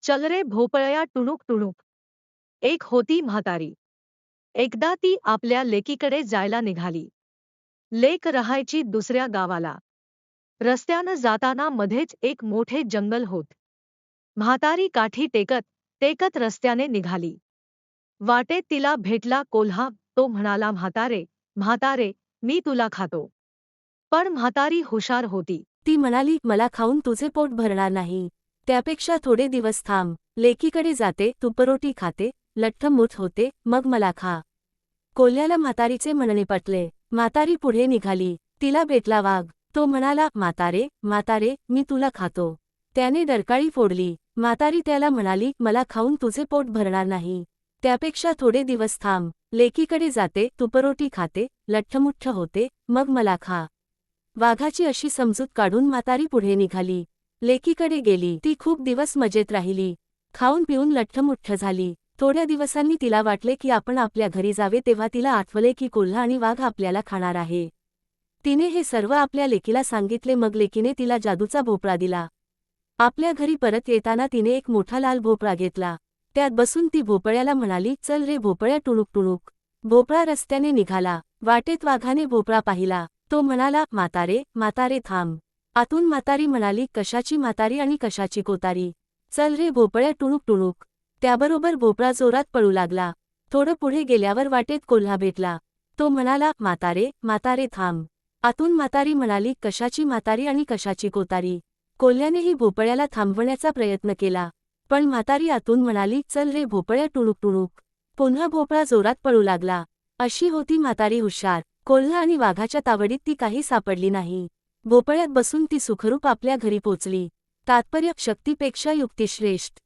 चल रे भोपळया टुणूक टुणूक. एक होती म्हातारी. एकदा ती आपल्या लेकीकडे जायला निघाली. लेक राहायची दुसऱ्या गावाला. रस्त्यानं जाताना मध्येच एक मोठे जंगल होत. म्हातारी काठी टेकत टेकत रस्त्याने निघाली. वाटेत तिला भेटला कोल्हा. तो म्हणाला, म्हातारे म्हातारे, मी तुला खातो. पण म्हातारी हुशार होती. ती म्हणाली, मला खाऊन तुझे पोट भरणार नाही. त्यापेक्षा थोडे दिवस थांब. लेकीकडे जाते, तुपरोटी खाते, लठ्ठमुठ होते, मग मला खा. कोल्ह्याला म्हातारीचे म्हणणे पटले. म्हातारी पुढे निघाली. तिला भेटला वाघ. तो म्हणाला, म्हातारे म्हातारे, मी तुला खातो. त्याने डरकाळी फोडली. म्हातारी त्याला म्हणाली, मला खाऊन तुझे पोट भरणार नाही. त्यापेक्षा थोडे दिवस थांब. लेकीकडे जाते, तुपरोटी खाते, लठ्ठमुठ्ठ होते, मग मला खा. वाघाची अशी समजूत काढून म्हातारी पुढे निघाली. लेकीकडे गेली. ती खूप दिवस मजेत राहिली. खाऊन पिऊन लठ्ठमुठ्ठ झाली. थोड्या दिवसांनी तिला वाटले की आपण आपल्या घरी जावे, तेव्हा तिला आठवले की कोल्हा आणि वाघ आपल्याला खाणार आहे. तिने हे सर्व आपल्या लेकीला सांगितले. मग लेकीने तिला जादूचा भोपळा दिला. आपल्या घरी परत येताना तिने एक मोठा लाल भोपळा घेतला. त्यात बसून ती भोपळ्याला म्हणाली, चल रे भोपळ्या टुणूक टुणूक. भोपळा रस्त्याने निघाला. वाटेत वाघाने भोपळा पाहिला. तो म्हणाला, म्हातारे म्हातारे थांब. आतून म्हातारी म्हणाली, कशाची म्हातारी आणि कशाची कोतारी. चल रे भोपळ्या टुणूक टुणूक. त्याबरोबर भोपळा जोरात पळू लागला. थोडं पुढे गेल्यावर वाटेत कोल्हा भेटला. तो म्हणाला, म्हातारे म्हातारे थांब. आतून म्हातारी म्हणाली, कशाची म्हातारी आणि कशाची कोतारी. कोल्ह्यानेही भोपळ्याला थांबवण्याचा प्रयत्न केला. पण म्हातारी आतून म्हणाली, चल रे भोपळ्या टुणूक टुणूक. पुन्हा भोपळा जोरात पळू लागला. अशी होती म्हातारी हुशार. कोल्हा आणि वाघाच्या तावडीत ती काही सापडली नाही. भोपळ्यात बसून ती सुखरूप आपल्या घरी पोचली. तात्पर्य, शक्तीपेक्षा युक्ती श्रेष्ठ.